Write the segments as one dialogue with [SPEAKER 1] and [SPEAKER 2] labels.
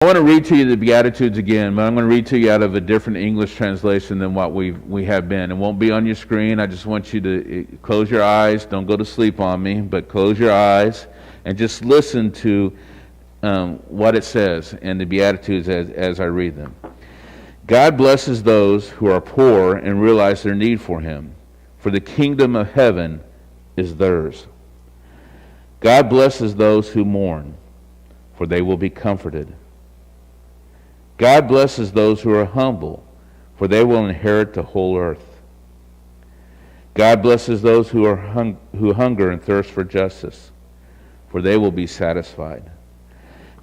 [SPEAKER 1] I want to read to you the Beatitudes again, but I'm going to read to you out of a different English translation than what we have been. It won't be on your screen. I just want you to close your eyes. Don't go to sleep on me, but close your eyes and just listen to what it says in the Beatitudes as I read them. God blesses those who are poor and realize their need for Him, for the kingdom of heaven is theirs. God blesses those who mourn, for they will be comforted. God blesses those who are humble, for they will inherit the whole earth. God blesses those who hunger and thirst for justice, for they will be satisfied.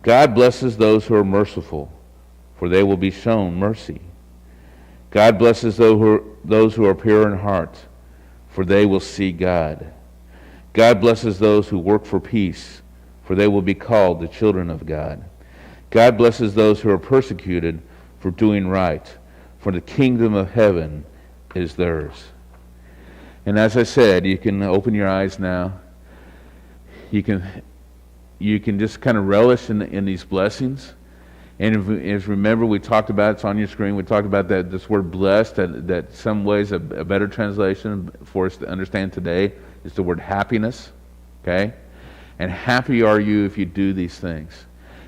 [SPEAKER 1] God blesses those who are merciful, for they will be shown mercy. God blesses those who are pure in heart, for they will see God. God blesses those who work for peace, for they will be called the children of God. God blesses those who are persecuted for doing right, for the kingdom of heaven is theirs. And as I said, you can open your eyes now. You can just kind of relish in these blessings. And if remember, we talked about, it's on your screen, we talked about that this word blessed, that some ways a better translation for us to understand today is the word happiness. Okay? And happy are you if you do these things.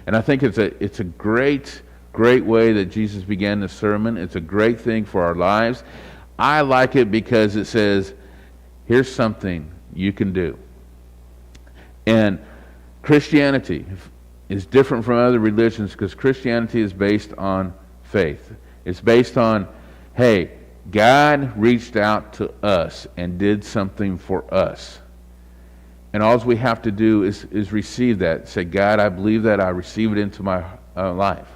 [SPEAKER 1] And I think it's a great way that Jesus began the sermon. It's a great thing for our lives. I like it because it says, here's something you can do. And Christianity is different from other religions because Christianity is based on faith. It's based on, hey, God reached out to us and did something for us. And all we have to do is receive that. Say, God, I believe that. I receive it into my life.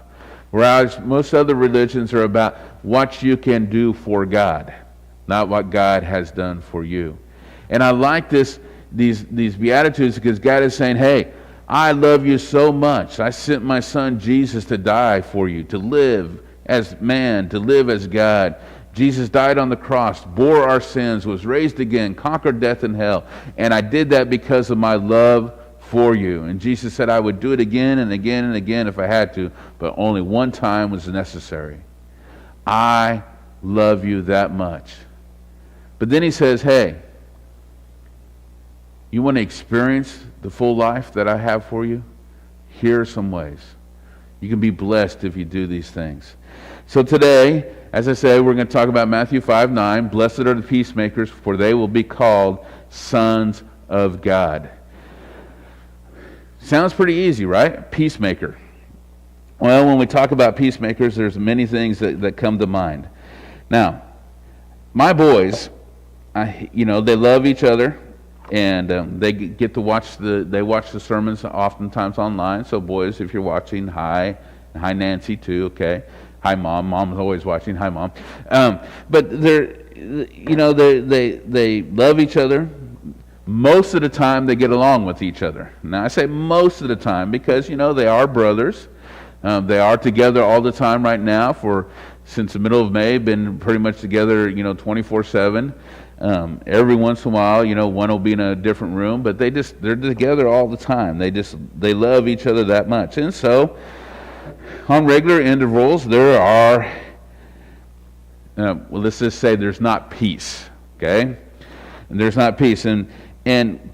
[SPEAKER 1] Whereas most other religions are about what you can do for God, not what God has done for you. And I like these Beatitudes because God is saying, hey, I love you so much. I sent my son Jesus to die for you, to live as man, to live as God. Jesus died on the cross, bore our sins, was raised again, conquered death and hell. And I did that because of my love for you. And Jesus said I would do it again and again and again if I had to, but only one time was necessary. I love you that much. But then he says, hey, you want to experience the full life that I have for you? Here are some ways. You can be blessed if you do these things. So today, as I said, we're going to talk about Matthew 5:9. Blessed are the peacemakers, for they will be called sons of God. Sounds pretty easy, right? Peacemaker. Well, when we talk about peacemakers, there's many things that come to mind. Now, my boys, they love each other, and they get to watch the sermons oftentimes online. So boys, if you're watching, hi Nancy too, okay. Hi, Mom. Mom's always watching. Hi, Mom. But they love each other. Most of the time, they get along with each other. Now, I say most of the time because, they are brothers. They are together all the time right now since the middle of May, been pretty much together, 24/7. Every once in a while, one will be in a different room, but they're together all the time. They love each other that much. And so, on regular intervals, there are, let's just say there's not peace, okay? And there's not peace, and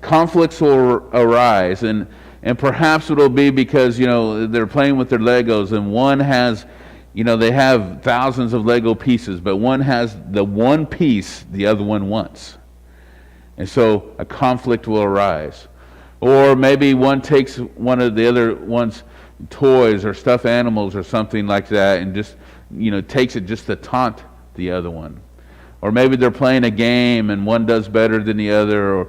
[SPEAKER 1] conflicts will arise, and perhaps it'll be because, they're playing with their Legos, and one has, they have thousands of Lego pieces, but one has the one piece the other one wants. And so a conflict will arise. Or maybe one takes one of the other one's toys or stuffed animals or something like that and just takes it just to taunt the other one. Or maybe they're playing a game and one does better than the other,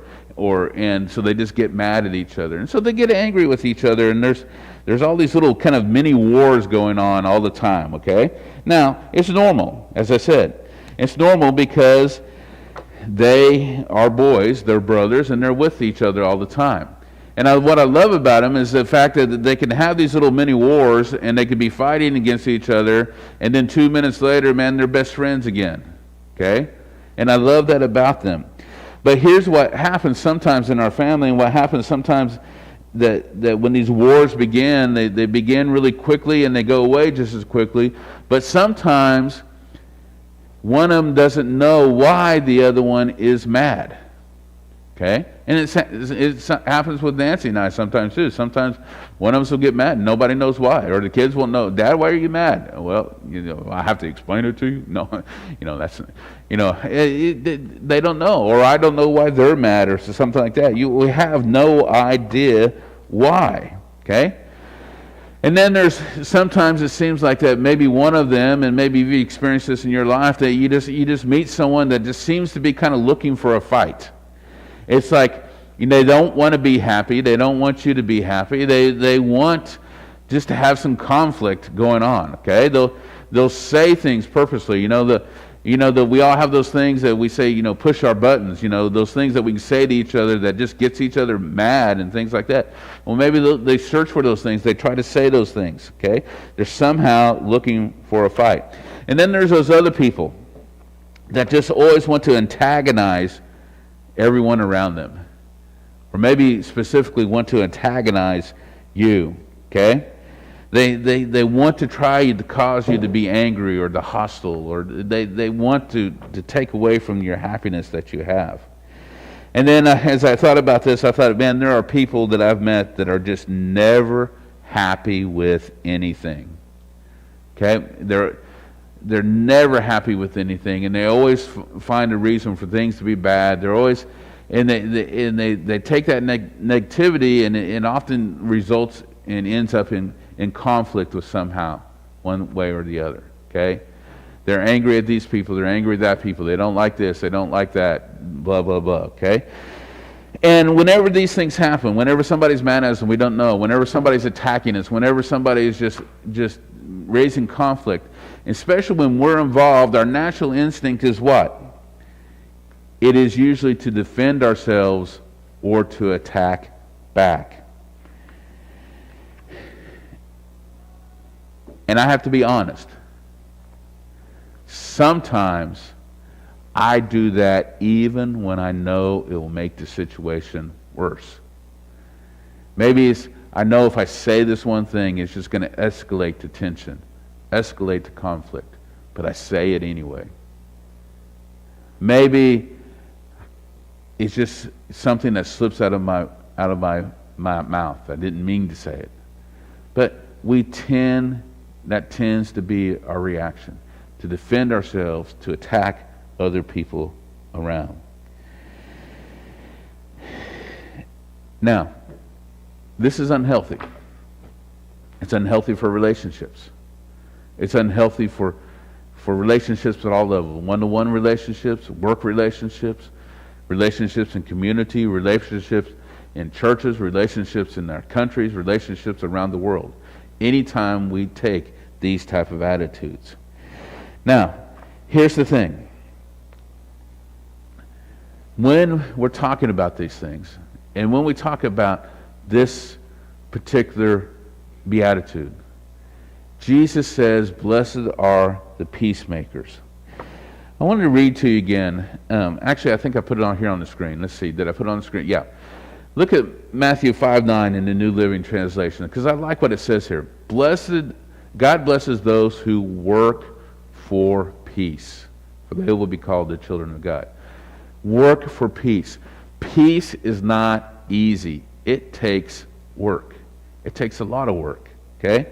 [SPEAKER 1] and so they just get mad at each other, and so they get angry with each other, and there's all these little kind of mini wars going on all the time. Okay, now it's normal. As I said, it's normal because they are boys, they're brothers, and they're with each other all the time. And what I love about them is the fact that they can have these little mini wars, and they can be fighting against each other, and then 2 minutes later, man, they're best friends again. Okay? And I love that about them. But here's what happens sometimes in our family, and what happens sometimes that when these wars begin, they begin really quickly and they go away just as quickly. But sometimes one of them doesn't know why the other one is mad. Okay? And it happens with Nancy and I sometimes too. Sometimes one of us will get mad and nobody knows why. Or the kids won't know, Dad, why are you mad? Well, I have to explain it to you. No, that's, they don't know. Or I don't know why they're mad or something like that. We have no idea why. Okay? And then sometimes it seems like that maybe one of them, and maybe you've experienced this in your life, that you just meet someone that just seems to be kind of looking for a fight. It's like they don't want to be happy. They don't want you to be happy. They want just to have some conflict going on. Okay, they'll say things purposely. That we all have those things that we say. Push our buttons. Those things that we can say to each other that just gets each other mad and things like that. Well, maybe they search for those things. They try to say those things. Okay, they're somehow looking for a fight. And then there's those other people that just always want to antagonize everyone around them, or maybe specifically want to antagonize you. Okay, they want to try to cause you to be angry or to hostile, or they want to take away from your happiness that you have. And then as I thought about this, I thought, man, there are people that I've met that are just never happy with anything. Okay, they're never happy with anything, and they always find a reason for things to be bad. They're always, and they take that negativity, and it often results and ends up in conflict with somehow, one way or the other. Okay, they're angry at these people. They're angry at that people. They don't like this. They don't like that. Blah blah blah. Okay. And whenever these things happen, whenever somebody's mad at us and we don't know, whenever somebody's attacking us, whenever somebody is just raising conflict, especially when we're involved, our natural instinct is what? It is usually to defend ourselves or to attack back. And I have to be honest. Sometimes I do that even when I know it will make the situation worse. Maybe I know if I say this one thing, it's just going to escalate to tension, escalate to conflict, but I say it anyway. Maybe it's just something that slips out of my mouth. I didn't mean to say it, but that tends to be our reaction, to defend ourselves, to attack other people around. Now, this is unhealthy. It's unhealthy for relationships. It's unhealthy for relationships at all levels. One-to-one relationships, work relationships, relationships in community, relationships in churches, relationships in our countries, relationships around the world. Anytime we take these type of attitudes. Now, here's the thing. When we're talking about these things, and when we talk about this particular beatitude, Jesus says, "Blessed are the peacemakers." I wanted to read to you again. Actually, I think I put it on here on the screen. Let's see. Did I put it on the screen? Yeah. Look at Matthew 5:9 in the New Living Translation, because I like what it says here. God blesses those who work for peace, for they will be called the children of God. Work for peace. Peace is not easy. It takes work. It takes a lot of work. Okay?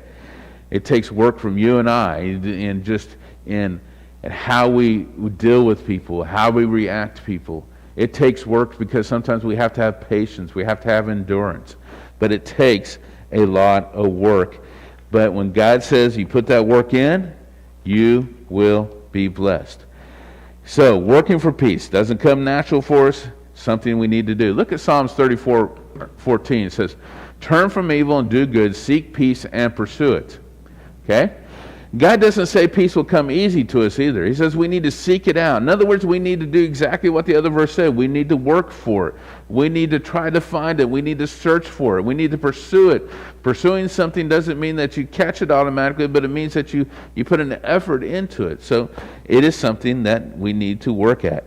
[SPEAKER 1] It takes work from you and I, and just in how we deal with people, how we react to people. It takes work because sometimes we have to have patience, we have to have endurance. But it takes a lot of work. But when God says you put that work in, you will be blessed. So, working for peace doesn't come natural for us, something we need to do. Look at Psalms 34:14. It says, "Turn from evil and do good, seek peace and pursue it." Okay? God doesn't say peace will come easy to us either. He says we need to seek it out. In other words, we need to do exactly what the other verse said. We need to work for it. We need to try to find it. We need to search for it. We need to pursue it. Pursuing something doesn't mean that you catch it automatically, but it means that you put an effort into it. So it is something that we need to work at.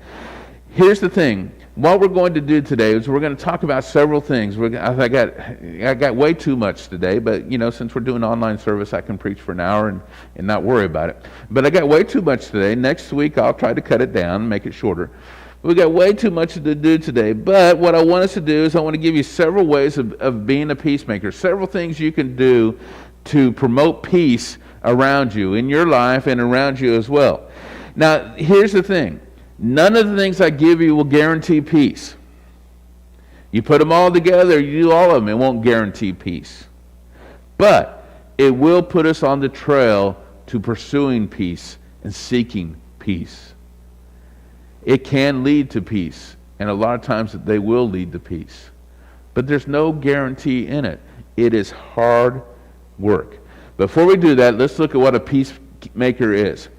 [SPEAKER 1] Here's the thing. what we're going to do today is we're going to talk about several things. I got way too much today, but since we're doing online service, I can preach for an hour and not worry about it. But I got way too much today. Next week, I'll try to cut it down, make it shorter. We got way too much to do today. But what I want us to do is I want to give you several ways of being a peacemaker, several things you can do to promote peace around you, in your life and around you as well. Now, here's the thing. None of the things I give you will guarantee peace. You put them all together, you do all of them, it won't guarantee peace. But it will put us on the trail to pursuing peace and seeking peace. It can lead to peace, and a lot of times they will lead to peace. But there's no guarantee in it. It is hard work. Before we do that, let's look at what a peacemaker is.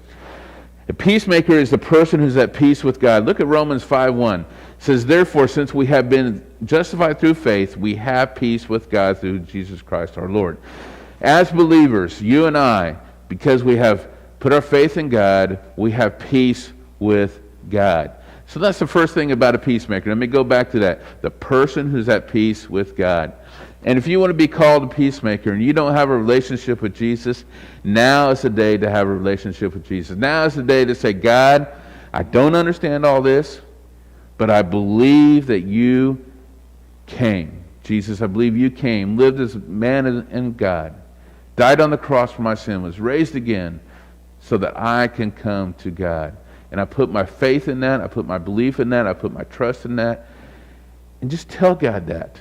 [SPEAKER 1] A peacemaker is the person who's at peace with God. Look at Romans 5:1. It says, therefore, since we have been justified through faith, we have peace with God through Jesus Christ our Lord. As believers, you and I, because we have put our faith in God, we have peace with God. So that's the first thing about a peacemaker. Let me go back to that. The person who's at peace with God. And if you want to be called a peacemaker and you don't have a relationship with Jesus, now is the day to have a relationship with Jesus. Now is the day to say, God, I don't understand all this, but I believe that you came. Jesus, I believe you came, lived as man and God, died on the cross for my sin, was raised again so that I can come to God. And I put my faith in that, I put my belief in that, I put my trust in that. And just tell God that.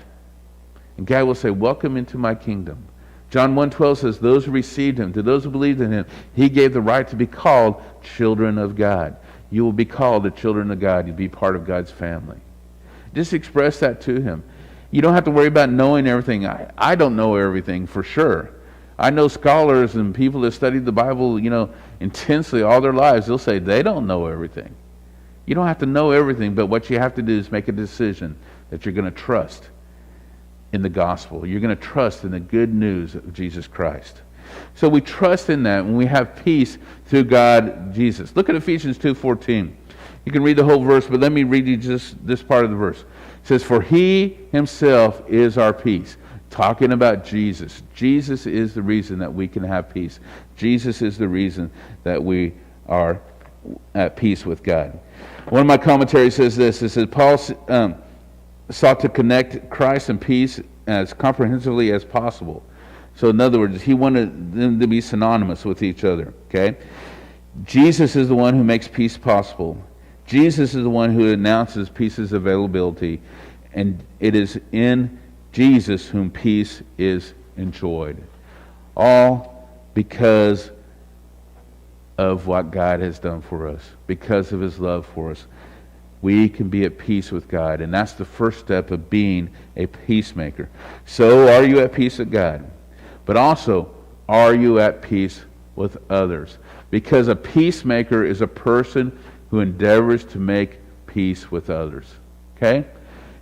[SPEAKER 1] And God will say, welcome into my kingdom. John 1:12 says, those who received him, to those who believed in him, he gave the right to be called children of God. You will be called the children of God. You'll be part of God's family. Just express that to him. You don't have to worry about knowing everything. I don't know everything for sure. I know scholars and people that studied the Bible, intensely all their lives. They'll say they don't know everything. You don't have to know everything, but what you have to do is make a decision that you're going to trust in the gospel. You're going to trust in the good news of Jesus Christ. So we trust in that when we have peace through God, Jesus. Look at Ephesians 2:14. You can read the whole verse, but let me read you just this part of the verse. It says, for he himself is our peace. Talking about Jesus. Jesus is the reason that we can have peace. Jesus is the reason that we are at peace with God. One of my commentaries says this. It says, Paul sought to connect Christ and peace as comprehensively as possible. So in other words, he wanted them to be synonymous with each other. Okay? Jesus is the one who makes peace possible. Jesus is the one who announces peace's availability. And it is in Jesus whom peace is enjoyed. All because of what God has done for us. Because of his love for us. We can be at peace with God. And that's the first step of being a peacemaker. So are you at peace with God? But also, are you at peace with others? Because a peacemaker is a person who endeavors to make peace with others. Okay?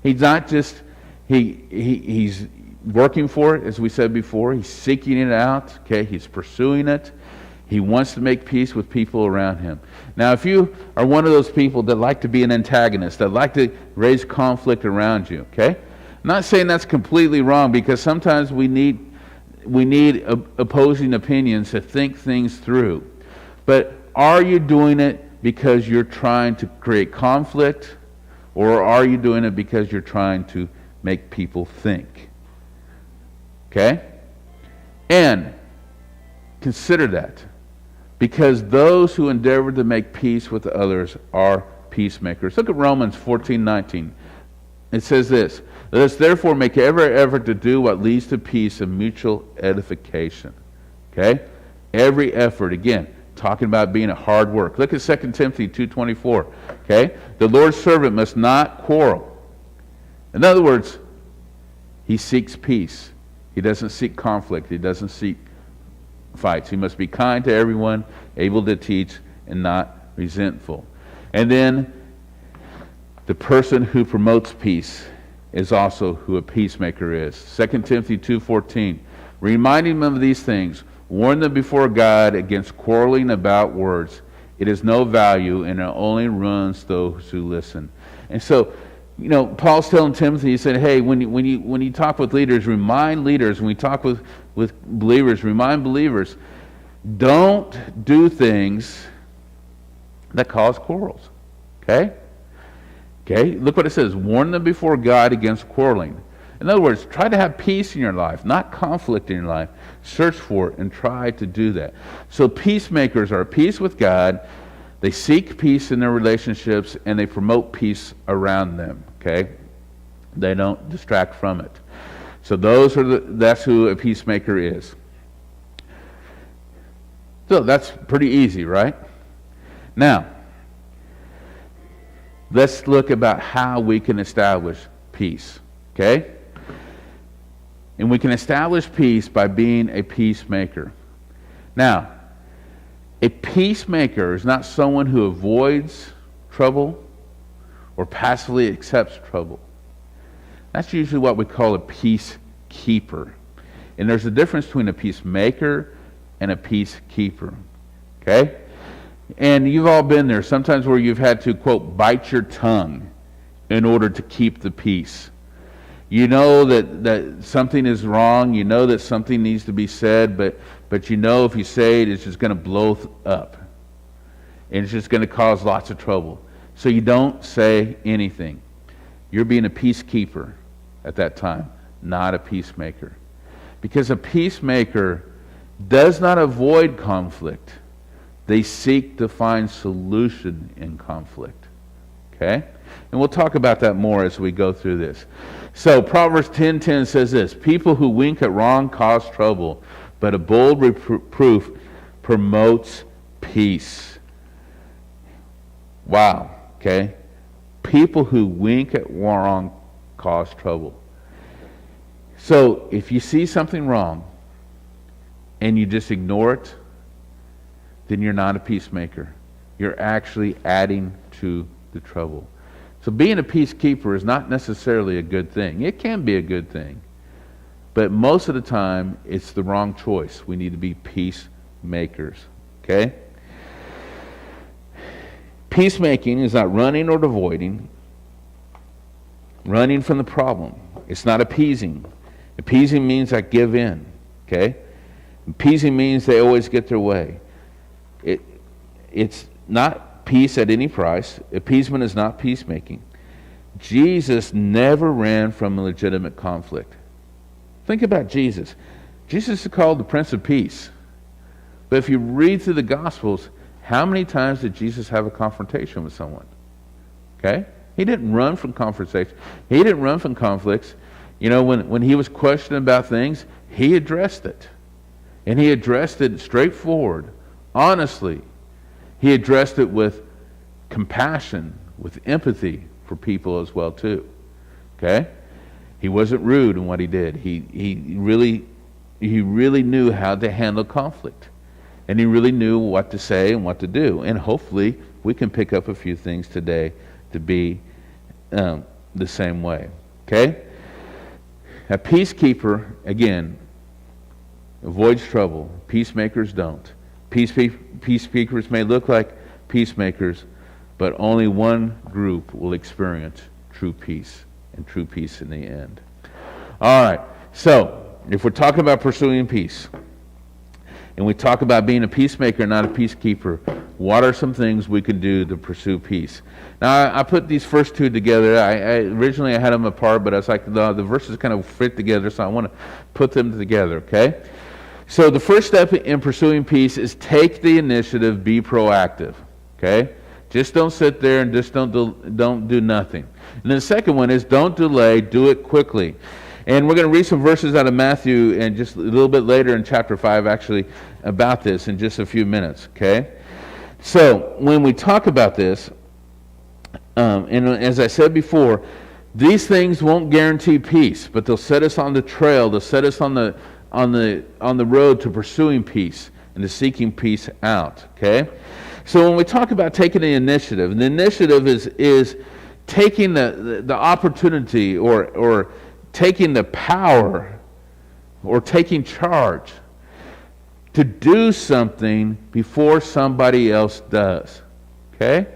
[SPEAKER 1] He's not just, he's working for it, as we said before. He's seeking it out. Okay? He's pursuing it. He wants to make peace with people around him. Now, if you are one of those people that like to be an antagonist, that like to raise conflict around you, okay? I'm not saying that's completely wrong, because sometimes we need opposing opinions to think things through. But are you doing it because you're trying to create conflict, or are you doing it because you're trying to make people think? Okay? And consider that. Because those who endeavor to make peace with others are peacemakers. Look at Romans 14:19. It says this, let us therefore make every effort to do what leads to peace and mutual edification. Okay? Every effort, again, talking about being at hard work. Look at 2 Timothy 2:24. Okay? The Lord's servant must not quarrel. In other words, he seeks peace. He doesn't seek conflict. He doesn't seek fights. He must be kind to everyone, able to teach, and not resentful. And then the person who promotes peace is also who a peacemaker is. 2 Timothy 2:14. Reminding them of these things, warn them before God against quarreling about words. It is no value, and it only ruins those who listen. And so Paul's telling Timothy, he said, hey, when you talk with leaders, remind leaders. When we talk with believers, remind believers, don't do things that cause quarrels. Okay? Okay? Look what it says. Warn them before God against quarreling. In other words, try to have peace in your life, not conflict in your life. Search for it and try to do that. So peacemakers are at peace with God. They seek peace in their relationships, and they promote peace around them. Okay? They don't distract from it. So that's who a peacemaker is. So that's pretty easy, right? Now, let's look about how we can establish peace. Okay? And we can establish peace by being a peacemaker. Now, a peacemaker is not someone who avoids trouble or passively accepts trouble. That's usually what we call a peacekeeper. And there's a difference between a peacemaker and a peacekeeper. Okay? And you've all been there sometimes where you've had to, quote, bite your tongue in order to keep the peace. You know that something is wrong. You know that something needs to be said, but you know if you say it, it's just going to blow up. And it's just going to cause lots of trouble. So you don't say anything. You're being a peacekeeper at that time, not a peacemaker. Because a peacemaker does not avoid conflict. They seek to find solution in conflict. Okay? And we'll talk about that more as we go through this. So Proverbs 10:10 says this, people who wink at wrong cause trouble, but a bold reproof promotes peace. Wow. Okay? People who wink at wrong cause trouble. So if you see something wrong and you just ignore it, then you're not a peacemaker. You're actually adding to the trouble. So being a peacekeeper is not necessarily a good thing. It can be a good thing. But most of the time, it's the wrong choice. We need to be peacemakers. Okay? Peacemaking is not running or avoiding. Running from the problem. It's not appeasing. Appeasing means I give in. Okay? Appeasing means they always get their way. It's not peace at any price. Appeasement is not peacemaking. Jesus never ran from a legitimate conflict. Think about Jesus. Jesus is called the Prince of Peace. But if you read through the Gospels, how many times did Jesus have a confrontation with someone? Okay? He didn't run from conversation. He didn't run from conflicts. You know, when he was questioned about things, he addressed it. And he addressed it straightforward, honestly. He addressed it with compassion, with empathy for people as well too. Okay? He wasn't rude in what he did. He really knew how to handle conflict. And he really knew what to say and what to do. And hopefully we can pick up a few things today to be the same way. Okay? A peacekeeper, again, avoids trouble. Peacemakers don't. Peacemakers may look like peacemakers, but only one group will experience true peace, and true peace in the end. All right, so if we're talking about pursuing peace, and we talk about being a peacemaker, not a peacekeeper, what are some things we can do to pursue peace? Now, I put these first two together. Originally I had them apart, but I was like, the verses kind of fit together, so I want to put them together, okay? So the first step in pursuing peace is take the initiative, be proactive. Okay? Just don't sit there and just don't do nothing. And then the second one is don't delay, do it quickly. And we're going to read some verses out of Matthew and just a little bit later in chapter 5 actually about this in just a few minutes. Okay? So when we talk about this, and as I said before, these things won't guarantee peace, but they'll set us on the trail, they'll set us on the road to pursuing peace and to seeking peace out. Okay? So when we talk about taking the initiative, and the initiative is taking the opportunity or taking the power or taking charge to do something before somebody else does. Okay?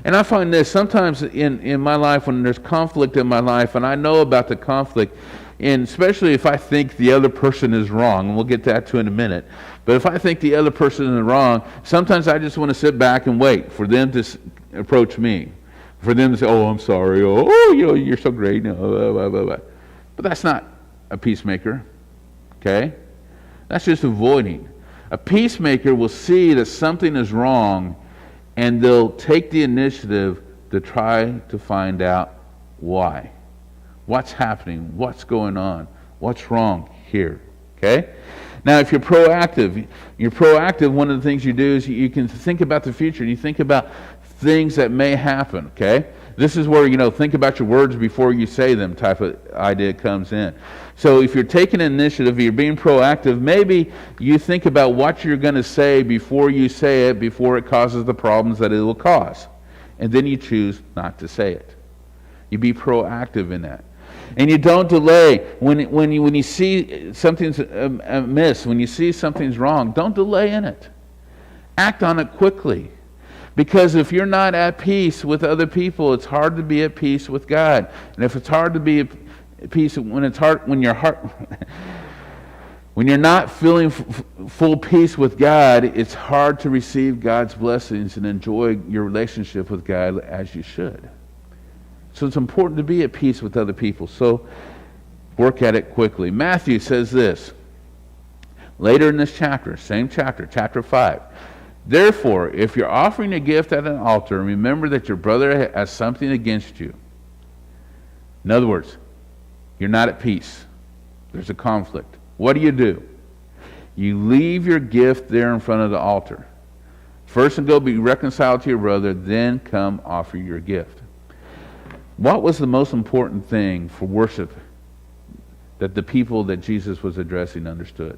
[SPEAKER 1] And I find this sometimes in my life when there's conflict in my life, and I know about the conflict, and especially if I think the other person is wrong, and we'll get to that too in a minute, but if I think the other person is wrong, sometimes I just want to sit back and wait for them to approach me, for them to say, oh, I'm sorry, oh, you're so great, no, blah, blah, blah, blah. But that's not a peacemaker, okay? That's just avoiding. A peacemaker will see that something is wrong, and they'll take the initiative to try to find out why. What's happening? What's going on? What's wrong here? Okay? Now, if you're proactive, one of the things you do is you can think about the future. You think about things that may happen, okay? This is where, think about your words before you say them type of idea comes in. So if you're taking initiative, you're being proactive, maybe you think about what you're going to say before you say it, before it causes the problems that it will cause. And then you choose not to say it. You be proactive in that. And you don't delay. When you see something's amiss, when you see something's wrong, don't delay in it. Act on it quickly. Because if you're not at peace with other people, it's hard to be at peace with God. And if it's hard to be at peace when you're not feeling full peace with God, it's hard to receive God's blessings and enjoy your relationship with God as you should. So it's important to be at peace with other people. So work at it quickly. Matthew says this, later in this chapter, same chapter, chapter 5. Therefore, if you're offering a gift at an altar, remember that your brother has something against you. In other words, you're not at peace. There's a conflict. What do? You leave your gift there in front of the altar. First and go be reconciled to your brother, then come offer your gift. What was the most important thing for worship that the people that Jesus was addressing understood?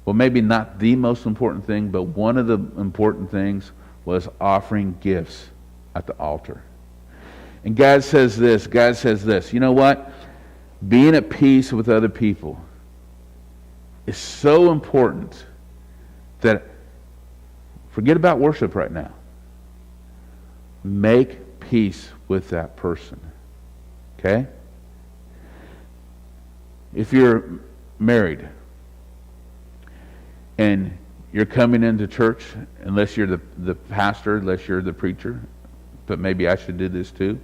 [SPEAKER 1] Well, maybe not the most important thing, but one of the important things was offering gifts at the altar. And God says this, you know what? Being at peace with other people is so important that forget about worship right now. Make peace with that person. Okay? If you're married and you're coming into church, unless you're the pastor, unless you're the preacher, but maybe I should do this too.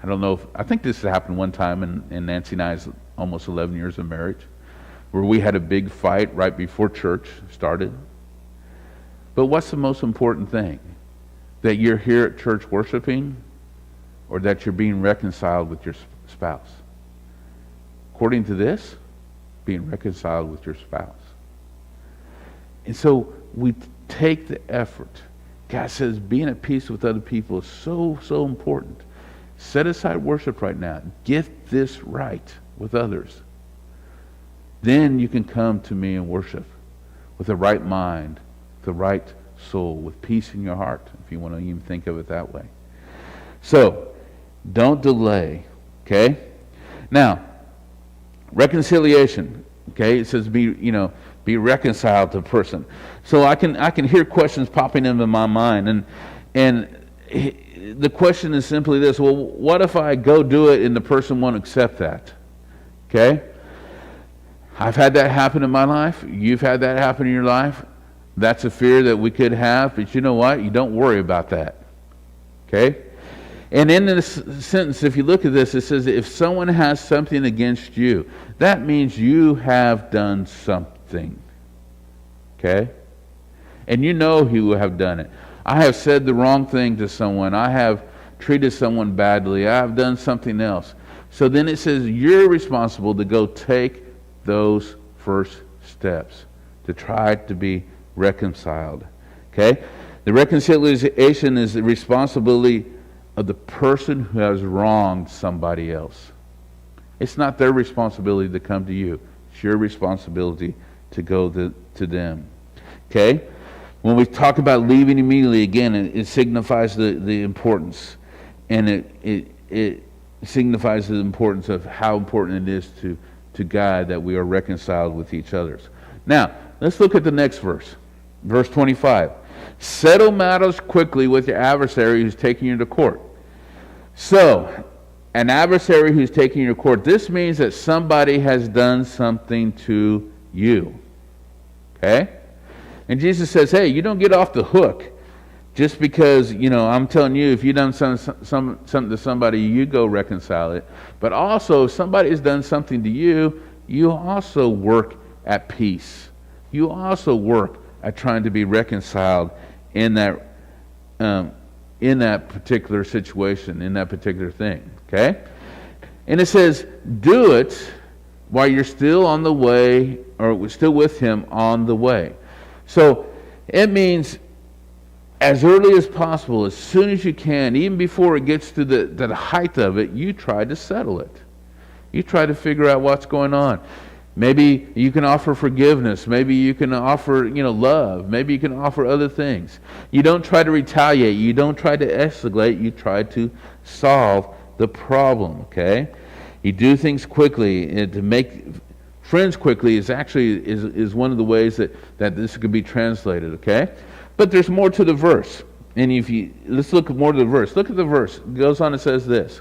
[SPEAKER 1] I don't know I think this happened one time in Nancy and I's almost 11 years of marriage, where we had a big fight right before church started. But what's the most important thing? That you're here at church worshiping, or that you're being reconciled with your spouse? According to this, being reconciled with your spouse. And so we take the effort. God says being at peace with other people is so, so important. Set aside worship right now. Get this right with others. Then you can come to me and worship with the right mind, the right soul, with peace in your heart, if you want to even think of it that way. So, don't delay, okay? Now, reconciliation, okay? It says be reconciled to a person. So I can hear questions popping into my mind, and the question is simply this: well, what if I go do it and the person won't accept that? Okay? I've had that happen in my life. You've had that happen in your life. That's a fear that we could have, but you know what? You don't worry about that. Okay? And in this sentence, if you look at this, it says, if someone has something against you, that means you have done something. Okay? And you know who have done it. I have said the wrong thing to someone. I have treated someone badly. I have done something else. So then it says you're responsible to go take those first steps to try to be reconciled. Okay? The reconciliation is the responsibility of the person who has wronged somebody else. It's not their responsibility to come to you. It's your responsibility to go to them. Okay? When we talk about leaving immediately, again, it signifies the importance. And it signifies the importance of how important it is to God that we are reconciled with each other. Now, let's look at the next verse. Verse 25. Settle matters quickly with your adversary who's taking you to court. So, an adversary who's taking you to court, this means that somebody has done something to you. Okay? And Jesus says, hey, you don't get off the hook just because, I'm telling you, if you've done something to somebody, you go reconcile it. But also, if somebody has done something to you, you also work at peace. You also work at trying to be reconciled in that particular situation, in that particular thing. Okay? And it says, do it while you're still on the way, or still with him on the way. So it means as early as possible, as soon as you can, even before it gets to the height of it, you try to settle it. You try to figure out what's going on. Maybe you can offer forgiveness. Maybe you can offer, love. Maybe you can offer other things. You don't try to retaliate. You don't try to escalate. You try to solve the problem, okay? You do things quickly. And to make friends quickly is actually is one of the ways that this could be translated, okay? But there's more to the verse. And let's look more to the verse. Look at the verse. It goes on and says this.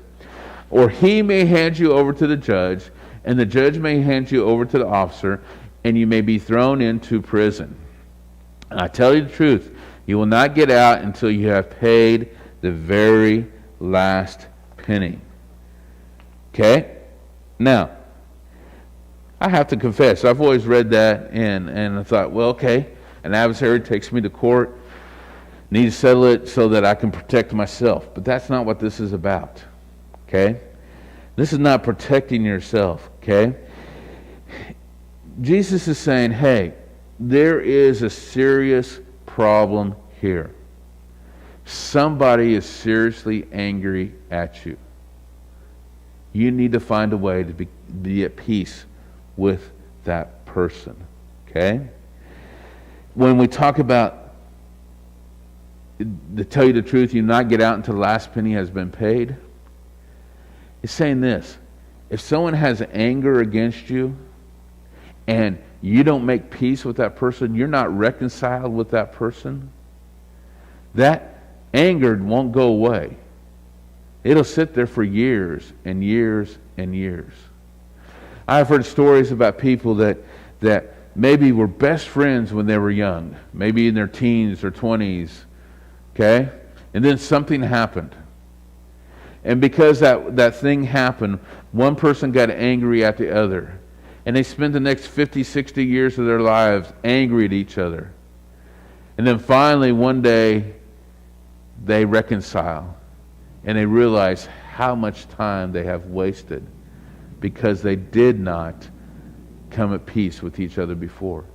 [SPEAKER 1] Or he may hand you over to the judge, and the judge may hand you over to the officer, and you may be thrown into prison. And I tell you the truth, you will not get out until you have paid the very last penny. Okay? Now, I have to confess, I've always read that and I thought, well, okay, an adversary takes me to court, need to settle it so that I can protect myself. But that's not what this is about. Okay? This is not protecting yourself. Okay? Jesus is saying, hey, there is a serious problem here. Somebody is seriously angry at you. You need to find a way to be at peace with that person. Okay? When we talk about, to tell you the truth, you not get out until the last penny has been paid, it's saying this. If someone has anger against you and you don't make peace with that person, you're not reconciled with that person, that anger won't go away. It'll sit there for years and years and years. I've heard stories about people that maybe were best friends when they were young, maybe in their teens or 20s, okay? And then something happened. And because that thing happened, one person got angry at the other. And they spent the next 50, 60 years of their lives angry at each other. And then finally, one day, they reconcile. And they realize how much time they have wasted because they did not come at peace with each other before.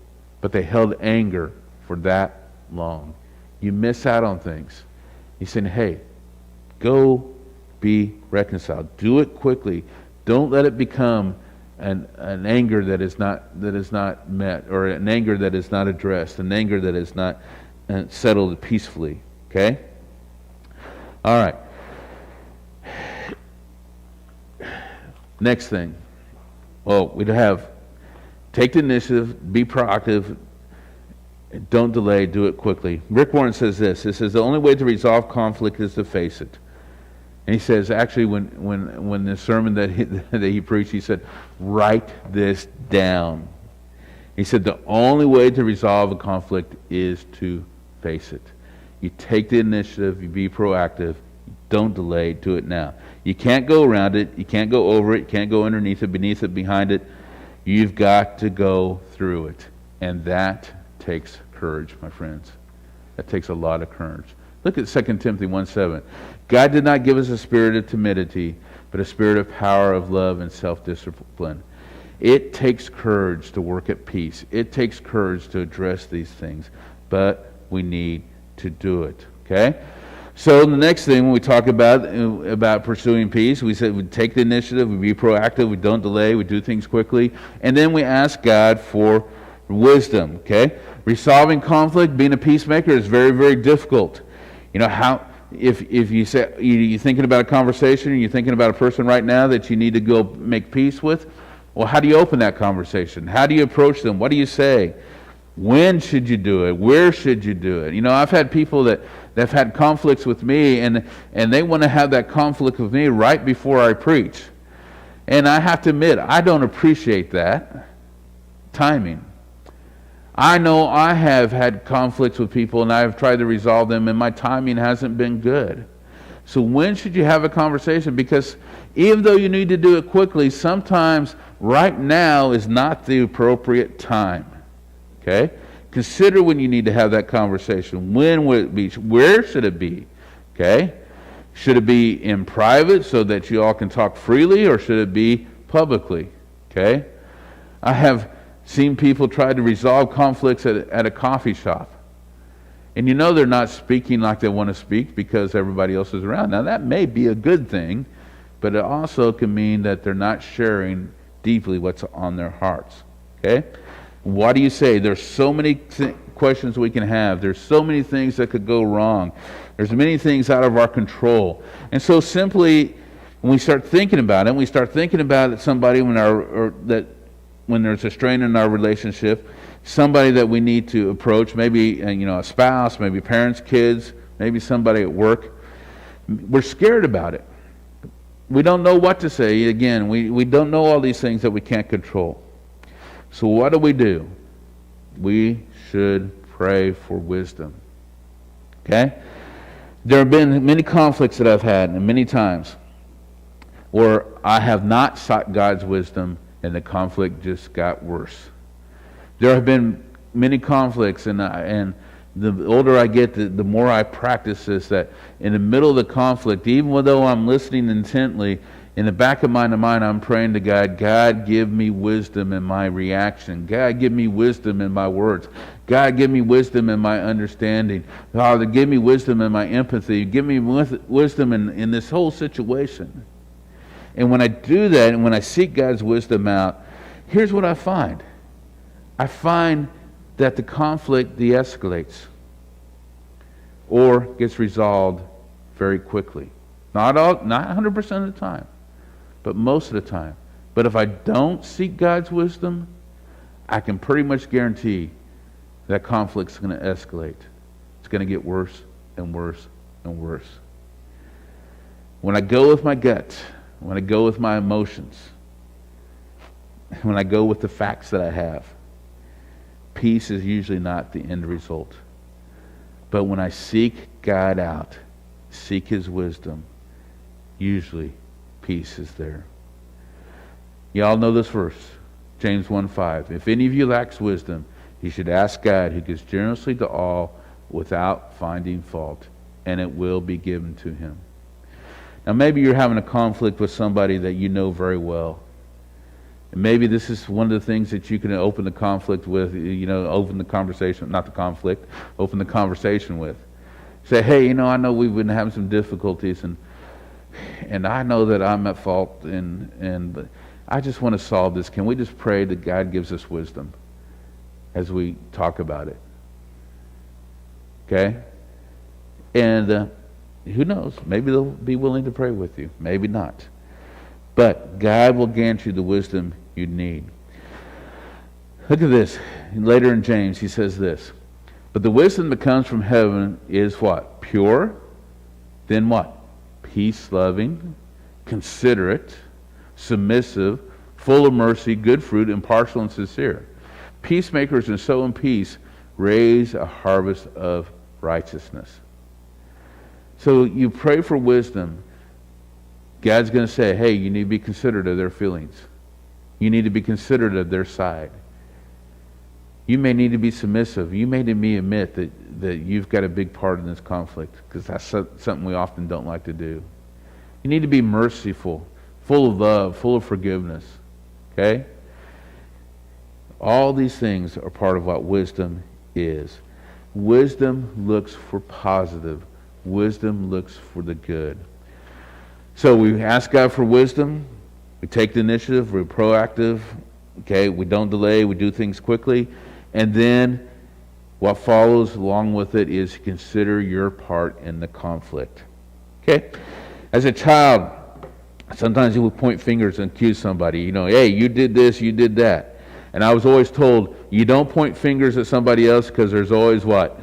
[SPEAKER 1] But they held anger for that long. You miss out on things. He's saying, hey, go be reconciled. Do it quickly. Don't let it become an anger that is not met, or an anger that is not addressed, an anger that is not settled peacefully. Okay? All right. Next thing. Well, we'd have take the initiative, be proactive, don't delay, do it quickly. Rick Warren says this. He says the only way to resolve conflict is to face it. And he says, actually, when the sermon that he preached, he said, write this down. He said the only way to resolve a conflict is to face it. You take the initiative, you be proactive, don't delay, do it now. You can't go around it, you can't go over it, you can't go underneath it, beneath it, behind it. You've got to go through it. And that takes courage, my friends. That takes a lot of courage. Look at 2 Timothy 1:7. God did not give us a spirit of timidity, but a spirit of power, of love, and self-discipline. It takes courage to work at peace. It takes courage to address these things, but we need to do it. Okay? So the next thing when we talk about pursuing peace, we said we take the initiative, we be proactive, we don't delay, we do things quickly, and then we ask God for wisdom. Okay? Resolving conflict, being a peacemaker is very, very difficult. You know, how if you say you're thinking about a conversation, or you're thinking about a person right now that you need to go make peace with, well, how do you open that conversation? How do you approach them? What do you say? When should you do it? Where should you do it? I've had people that have had conflicts with me, and they want to have that conflict with me right before I preach. And I have to admit, I don't appreciate that timing. I know I have had conflicts with people, and I've tried to resolve them, and my timing hasn't been good. So when should you have a conversation? Because even though you need to do it quickly, sometimes right now is not the appropriate time. Okay? Consider when you need to have that conversation. When would it be? Where should it be? Okay? Should it be in private so that you all can talk freely, or should it be publicly? Okay? I have seen people try to resolve conflicts at a coffee shop. And they're not speaking like they want to speak because everybody else is around. Now that may be a good thing, but it also can mean that they're not sharing deeply what's on their hearts. Okay? What do you say? There's so many questions we can have. There's so many things that could go wrong. There's many things out of our control. And so simply, when we start thinking about it, somebody when there's a strain in our relationship, somebody that we need to approach, maybe a spouse, maybe parents, kids, maybe somebody at work. We're scared about it. We don't know what to say. Again, we don't know all these things that we can't control. So what do? We should pray for wisdom. Okay? There have been many conflicts that I've had, and many times, where I have not sought God's wisdom, and the conflict just got worse. There have been many conflicts, and the older I get, the more I practice this, that in the middle of the conflict, even though I'm listening intently, in the back of my mind, I'm praying to God, God, give me wisdom in my reaction. God, give me wisdom in my words. God, give me wisdom in my understanding. Father, give me wisdom in my empathy. Give me wisdom in this whole situation. And when I do that, and when I seek God's wisdom out, here's what I find. I find that the conflict de-escalates or gets resolved very quickly. Not 100% of the time, but most of the time. But if I don't seek God's wisdom, I can pretty much guarantee that conflict's going to escalate. It's going to get worse and worse and worse. When I go with my gut, when I go with my emotions, when I go with the facts that I have, peace is usually not the end result. But when I seek God out, seek His wisdom, usually peace is there. You all know this verse, James 1:5. If any of you lacks wisdom, he should ask God, who gives generously to all without finding fault, and it will be given to him. Now maybe you're having a conflict with somebody that you know very well. And maybe this is one of the things that you can open the conflict with, open the conversation, not the conflict, open the conversation with. Say, hey, I know we've been having some difficulties, and I know that I'm at fault, but I just want to solve this. Can we just pray that God gives us wisdom as we talk about it? Okay? And who knows? Maybe they'll be willing to pray with you. Maybe not. But God will grant you the wisdom you need. Look at this. Later in James, he says this. But the wisdom that comes from heaven is what? Pure. Then what? Peace-loving, considerate, submissive, full of mercy, good fruit, impartial and sincere. Peacemakers and sow in peace raise a harvest of righteousness. So you pray for wisdom. God's going to say, hey, you need to be considerate of their feelings. You need to be considerate of their side. You may need to be submissive. You may need to admit that you've got a big part in this conflict, because that's something we often don't like to do. You need to be merciful, full of love, full of forgiveness. Okay? All these things are part of what wisdom is. Wisdom looks for positive. Wisdom looks for the good. So we ask God for wisdom. We take the initiative. We're proactive. Okay? We don't delay. We do things quickly. And then what follows along with it is consider your part in the conflict. Okay? As a child, sometimes you will point fingers and accuse somebody. Hey, you did this, you did that. And I was always told, you don't point fingers at somebody else because there's always what?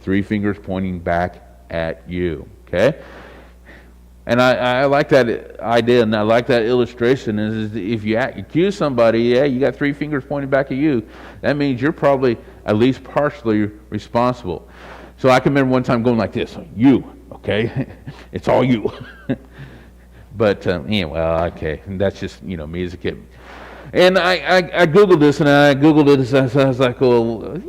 [SPEAKER 1] 3 fingers pointing back at you. Okay? And I like that idea, and I like that illustration. Is if you accuse somebody, yeah, you got 3 fingers pointing back at you. That means you're probably at least partially responsible. So I can remember one time going like this, you, okay? It's all you. But yeah, well, okay, that's just me as a kid. And I Googled this, and I Googled it, and I was like, well,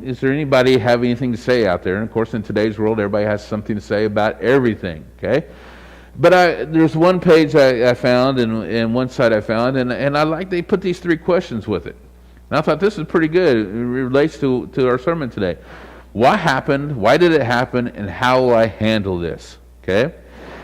[SPEAKER 1] is there anybody have anything to say out there? And of course, in today's world, everybody has something to say about everything, okay? But there's one page I found, and one site I found, and I like they put these 3 questions with it. And I thought this is pretty good. It relates to our sermon today. What happened? Why did it happen? And how will I handle this? Okay?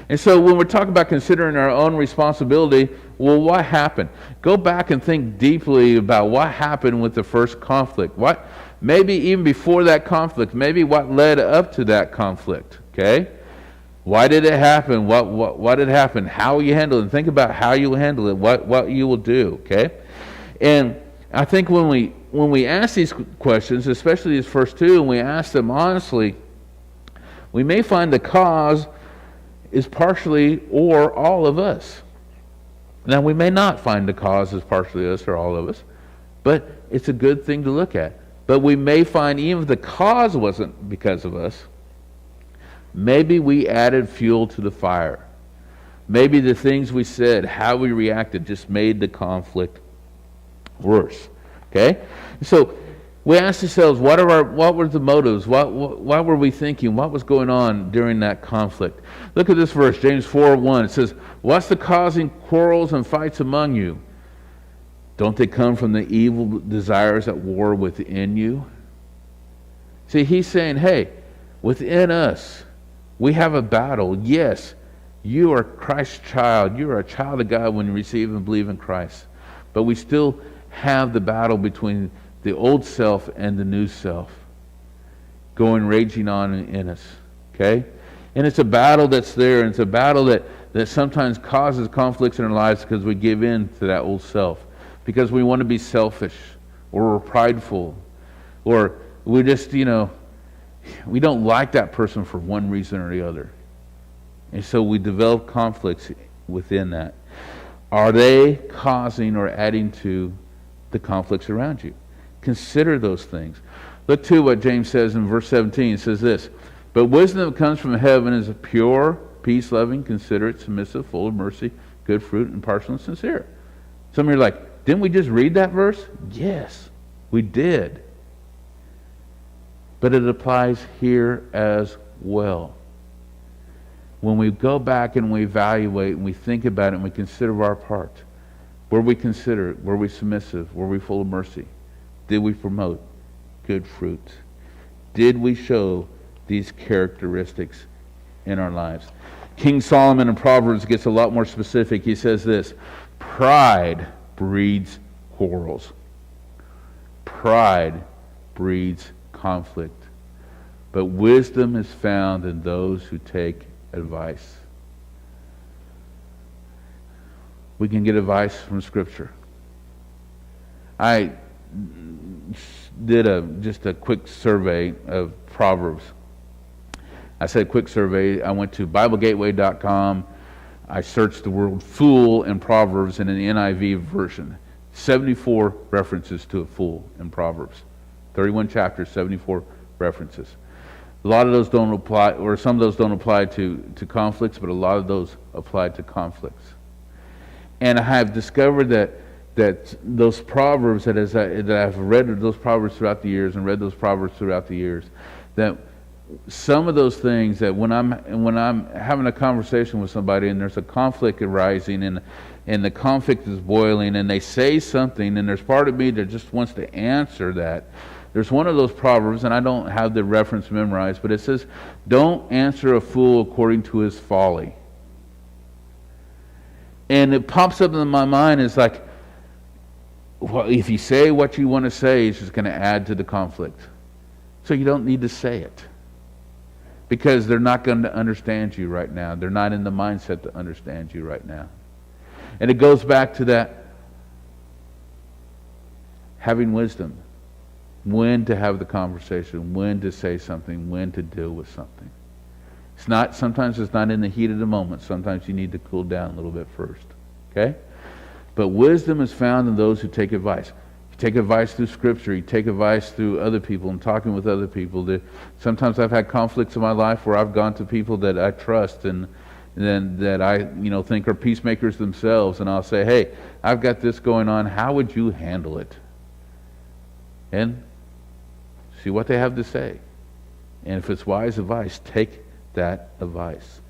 [SPEAKER 1] And so when we're talking about considering our own responsibility, well, what happened? Go back and think deeply about what happened with the first conflict. What, maybe even before that conflict, maybe what led up to that conflict. Okay? Why did it happen? What did happen? How will you handle it? And think about how you will handle it, what you will do. Okay? And I think when we ask these questions, especially these first 2, and we ask them honestly, we may find the cause is partially or all of us. Now, we may not find the cause is partially us or all of us, but it's a good thing to look at. But we may find even if the cause wasn't because of us, maybe we added fuel to the fire. Maybe the things we said, how we reacted, just made the conflict worse. Okay? So we ask ourselves, what were the motives? What were we thinking? What was going on during that conflict? Look at this verse, James 4:1. It says, what's the causing quarrels and fights among you? Don't they come from the evil desires at war within you? See, he's saying, hey, within us, we have a battle. Yes, you are Christ's child. You are a child of God when you receive and believe in Christ. But we still have the battle between the old self and the new self raging on in us. Okay? And it's a battle that's there, and it's a battle that sometimes causes conflicts in our lives because we give in to that old self. Because we want to be selfish, or we're prideful, or we just, we don't like that person for one reason or the other. And so we develop conflicts within that. Are they causing or adding to the conflicts around you? Consider those things. Look to what James says in verse 17. It says this, but wisdom that comes from heaven is pure, peace-loving, considerate, submissive, full of mercy, good fruit, impartial, and sincere. Some of you are like, didn't we just read that verse? Yes, we did. But it applies here as well. When we go back and we evaluate and we think about it and we consider our part, were we considerate? Were we submissive? Were we full of mercy? Did we promote good fruit? Did we show these characteristics in our lives? King Solomon in Proverbs gets a lot more specific. He says this, pride breeds quarrels. Pride breeds conflict. But wisdom is found in those who take advice. We can get advice from Scripture. I did just a quick survey of Proverbs. I said quick survey. I went to BibleGateway.com. I searched the word fool in Proverbs in an NIV version. 74 references to a fool in Proverbs. 31 chapters, 74 references. A lot of those don't apply, or some of those don't apply to conflicts, but a lot of those apply to conflicts. And I have discovered that those Proverbs, that I've read those Proverbs throughout the years and read those Proverbs throughout the years, that some of those things that when I'm having a conversation with somebody and there's a conflict arising and the conflict is boiling and they say something and there's part of me that just wants to answer that, there's one of those Proverbs, and I don't have the reference memorized, but it says, don't answer a fool according to his folly. And it pops up in my mind, it's like, well, if you say what you want to say, it's just going to add to the conflict. So you don't need to say it. Because they're not going to understand you right now. They're not in the mindset to understand you right now. And it goes back to that having wisdom. When to have the conversation, when to say something, when to deal with something. Sometimes it's not in the heat of the moment. Sometimes you need to cool down a little bit first. Okay? But wisdom is found in those who take advice. You take advice through Scripture. You take advice through other people and talking with other people. Sometimes I've had conflicts in my life where I've gone to people that I trust and then that I think are peacemakers themselves, and I'll say, hey, I've got this going on. How would you handle it? And see what they have to say. And if it's wise advice, take that advice.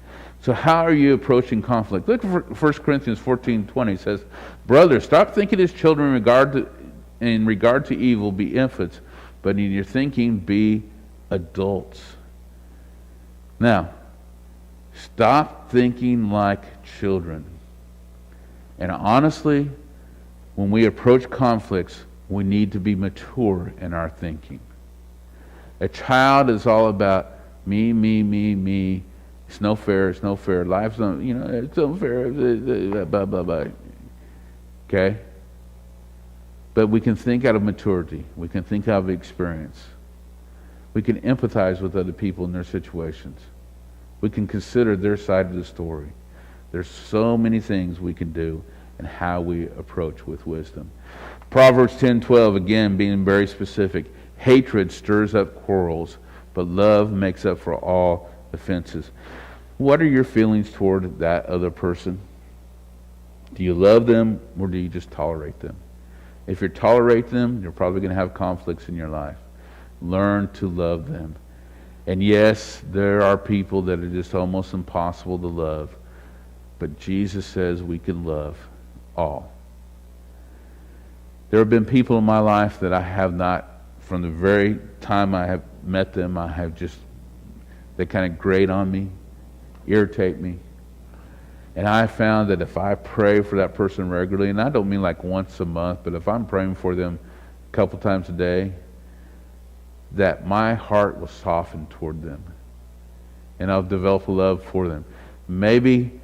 [SPEAKER 1] So how are you approaching conflict? Look at 1 Corinthians 14:20. It says, brothers, stop thinking as children in regard to evil, be infants, but in your thinking be adults. Now, stop thinking like children. And honestly, when we approach conflicts, we need to be mature in our thinking. A child is all about me, me, me, me. It's no fair, it's no fair. Life's it's unfair, blah, blah, blah. Okay? But we can think out of maturity. We can think out of experience. We can empathize with other people in their situations. We can consider their side of the story. There's so many things we can do and how we approach with wisdom. Proverbs 10:12, again, being very specific. Hatred stirs up quarrels, but love makes up for all offenses. What are your feelings toward that other person? Do you love them or do you just tolerate them? If you tolerate them, you're probably going to have conflicts in your life. Learn to love them. And yes, there are people that are just almost impossible to love. But Jesus says we can love all. There have been people in my life that I have not, from the very time I have met them, they kind of grate on me, irritate me. And I found that if I pray for that person regularly, and I don't mean like once a month, but if I'm praying for them a couple times a day, that my heart will soften toward them. And I'll develop a love for them. Maybe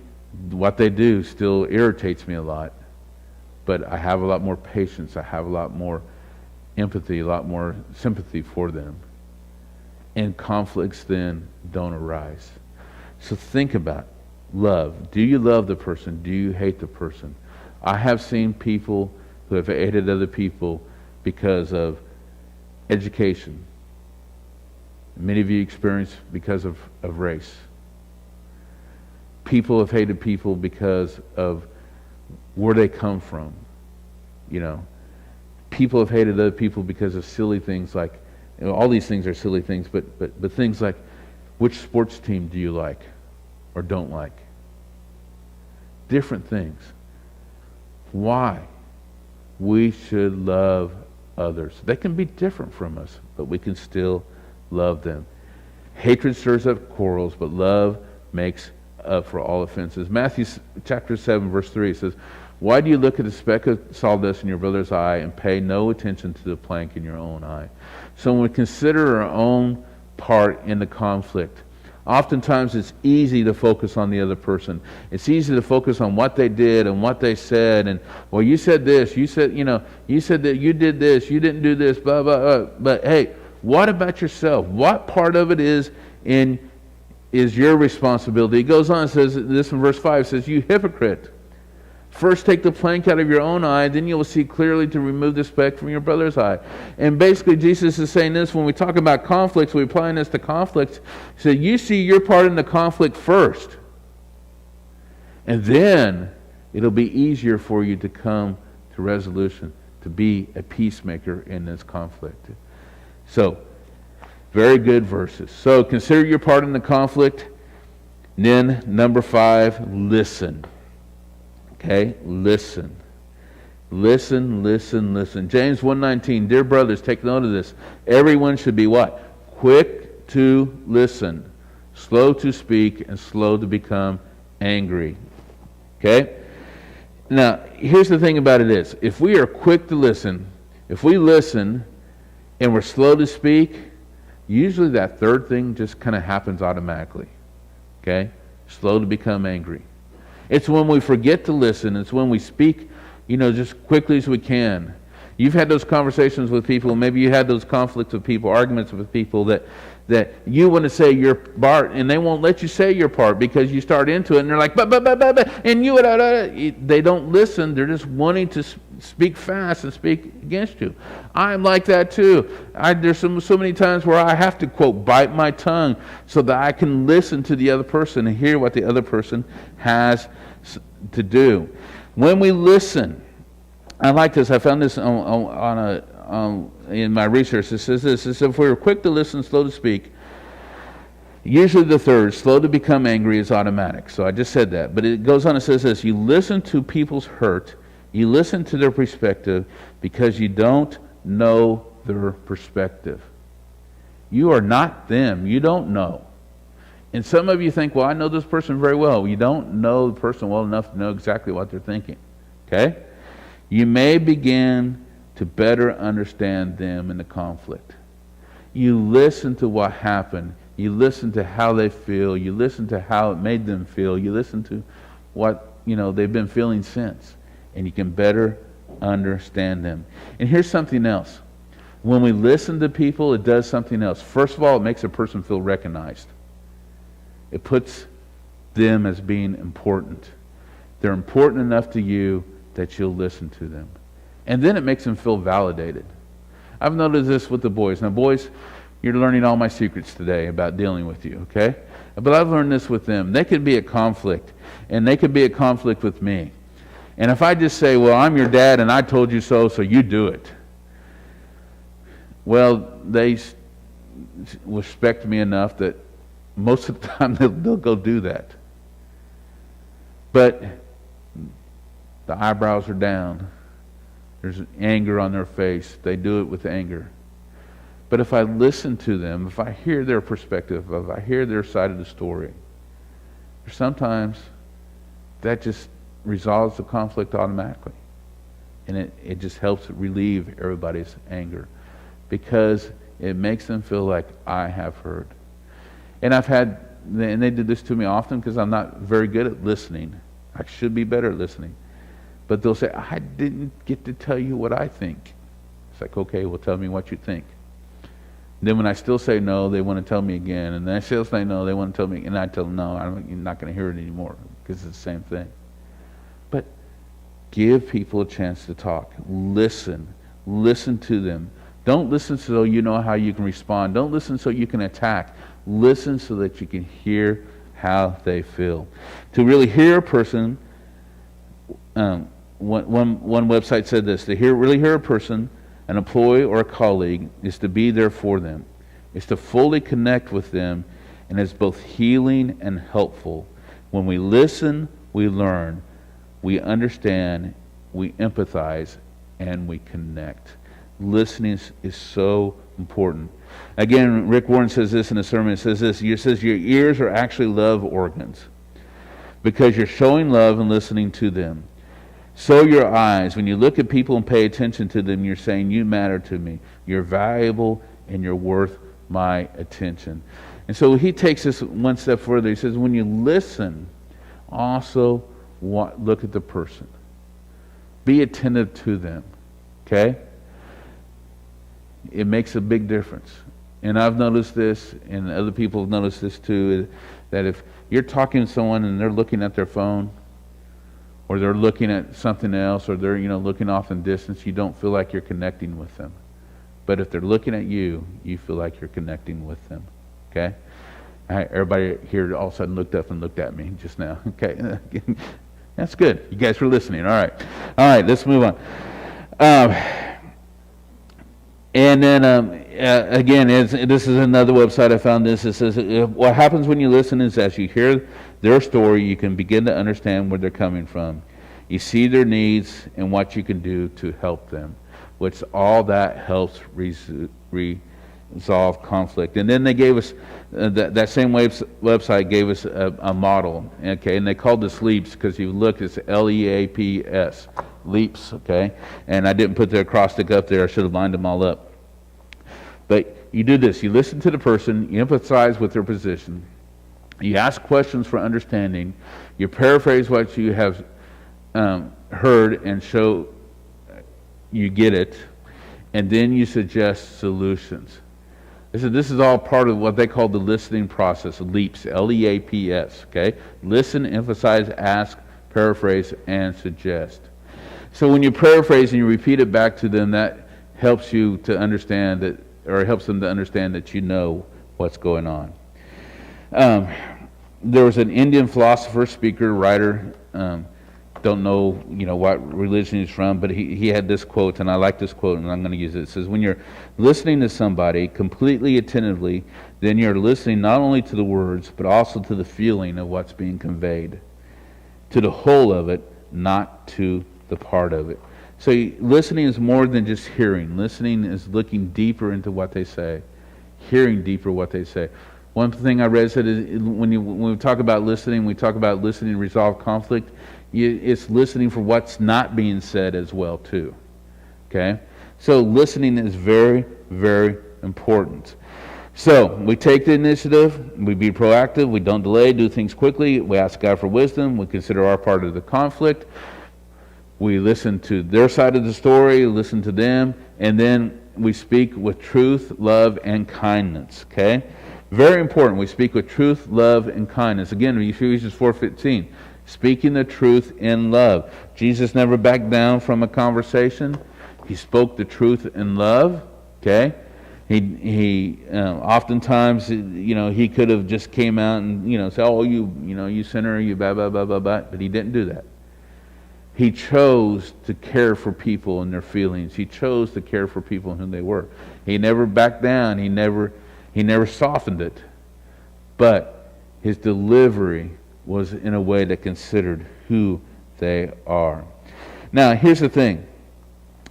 [SPEAKER 1] what they do still irritates me a lot, but I have a lot more patience. I have a lot more empathy, a lot more sympathy for them. And conflicts then don't arise. So think about love. Do you love the person? Do you hate the person? I have seen people who have hated other people because of education. Many of you experience because of race. People have hated people because of where they come from. People have hated other people because of silly things like, all these things are silly things, but things like, which sports team do you like or don't like? Different things. Why? We should love others. They can be different from us, but we can still love them. Hatred stirs up quarrels, but love makes up for all offenses. Matthew chapter 7, verse 3 says, why do you look at the speck of sawdust in your brother's eye and pay no attention to the plank in your own eye? So when we consider our own part in the conflict, oftentimes it's easy to focus on the other person. It's easy to focus on what they did and what they said, and well, you said this, you said that you did this, you didn't do this, blah, blah, blah. But hey, what about yourself? What part of it is your responsibility? It goes on and says this in verse 5, it says, you hypocrite. First take the plank out of your own eye, then you will see clearly to remove the speck from your brother's eye. And basically Jesus is saying this, when we talk about conflicts, we're applying this to conflicts. He said, you see your part in the conflict first. And then it'll be easier for you to come to resolution, to be a peacemaker in this conflict. So, very good verses. So consider your part in the conflict. Then, number 5, listen. Okay, listen. Listen, listen, listen. James 1:19, dear brothers, take note of this. Everyone should be what? Quick to listen, slow to speak, and slow to become angry. Okay? Now, here's the thing about it is, if we are quick to listen, if we listen and we're slow to speak, usually that third thing just kind of happens automatically. Okay? Slow to become angry. It's when we forget to listen. It's when we speak, just quickly as we can. You've had those conversations with people, maybe you had those conflicts with people, arguments with people that you want to say your part, and they won't let you say your part because you start into it, and they're like, but, and you, they don't listen. They're just wanting to speak fast and speak against you. I'm like that too. There's so many times where I have to, quote, bite my tongue so that I can listen to the other person and hear what the other person has to do. When we listen, I like this. I found this in my research. It says this. It says, if we are quick to listen, slow to speak, usually the third, slow to become angry, is automatic. So I just said that. But it goes on and says this. You listen to people's hurt. You listen to their perspective because you don't know their perspective. You are not them. You don't know. And some of you think, well, I know this person very well. You don't know the person well enough to know exactly what they're thinking. Okay? You may begin to better understand them in the conflict. You listen to what happened. You listen to how they feel. You listen to how it made them feel. You listen to what they've been feeling since. And you can better understand them. And here's something else. When we listen to people, it does something else. First of all, it makes a person feel recognized. It puts them as being important. They're important enough to you that you'll listen to them. And then it makes them feel validated. I've noticed this with the boys. Now, boys, you're learning all my secrets today about dealing with you, okay? But I've learned this with them. They could be at conflict, and they could be at conflict with me. And if I just say, well, I'm your dad, and I told you so, so you do it. Well, they respect me enough that most of the time they'll go do that. But the eyebrows are down. There's anger on their face. They do it with anger. But if I listen to them, if I hear their perspective, if I hear their side of the story, sometimes that just resolves the conflict automatically. And it just helps relieve everybody's anger because it makes them feel like I have heard. And and they did this to me often because I'm not very good at listening. I should be better at listening. But they'll say, I didn't get to tell you what I think. It's like, okay, well, tell me what you think. Then when I still say no, they want to tell me again. And then I still say no, they want to tell me. And I tell them, no, you're not going to hear it anymore because it's the same thing. But give people a chance to talk. Listen. Listen to them. Don't listen so you know how you can respond. Don't listen so you can attack. Listen so that you can hear how they feel. To really hear a person, one website said this, to really hear a person, an employee or a colleague, is to be there for them. It's to fully connect with them, and it's both healing and helpful. When we listen, we learn, we understand, we empathize, and we connect. Listening is so important. Again, Rick Warren says this in a sermon. It says this. He says your ears are actually love organs because you're showing love and listening to them. So your eyes, when you look at people and pay attention to them, you're saying, you matter to me. You're valuable and you're worth my attention. And so he takes this one step further. He says, when you listen, also look at the person. Be attentive to them. Okay? It makes a big difference. And I've noticed this, and other people have noticed this too, that if you're talking to someone and they're looking at their phone, or they're looking at something else, or they're looking off in distance, you don't feel like you're connecting with them. But if they're looking at you, you feel like you're connecting with them. Okay? Everybody here all of a sudden looked up and looked at me just now. Okay? That's good. You guys were listening. All right. All right, let's move on. And then, again, this is another website I found this. It says, what happens when you listen is as you hear their story, you can begin to understand where they're coming from. You see their needs and what you can do to help them, which all that helps resolve conflict. And then they gave us, that same website gave us a model, okay, and they called this LEAPS because you look, it's LEAPS. Leaps, okay? And I didn't put the acrostic up there. I should have lined them all up. But you do this. You listen to the person. You empathize with their position. You ask questions for understanding. You paraphrase what you have heard and show you get it. and then you suggest solutions. This is all part of what they call the listening process, LEAPS, L-E-A-P-S, okay? Listen, emphasize, ask, paraphrase, and suggest. So when you paraphrase and you repeat it back to them, that helps you to understand that, or helps them to understand that you know what's going on. There was an Indian philosopher, speaker, writer, don't know, what religion he's from, but he had this quote, and I like this quote, and I'm going to use it. It says, when you're listening to somebody completely attentively, then you're listening not only to the words, but also to the feeling of what's being conveyed, to the whole of it, not to the part of it. So listening is more than just hearing. Listening is looking deeper into what they say, hearing deeper what they say. One thing I read said is when we talk about listening, we talk about listening to resolve conflict. It's listening for what's not being said as well too. Okay? So listening is very, very important. So we take the initiative, we be proactive, we don't delay, do things quickly, we ask God for wisdom, we consider our part of the conflict, we listen to their side of the story, listen to them, and then we speak with truth, love, and kindness. Okay? Very important. We speak with truth, love, and kindness. Again, Ephesians 4:15. Speaking the truth in love. Jesus never backed down from a conversation. He spoke the truth in love. Okay? He oftentimes, he could have just came out and, say, oh, you sinner, you blah, blah, blah, blah, blah. But he didn't do that. He chose to care for people and their feelings. He chose to care for people whom they were. He never backed down. He never softened it. But his delivery was in a way that considered who they are. Now, here's the thing.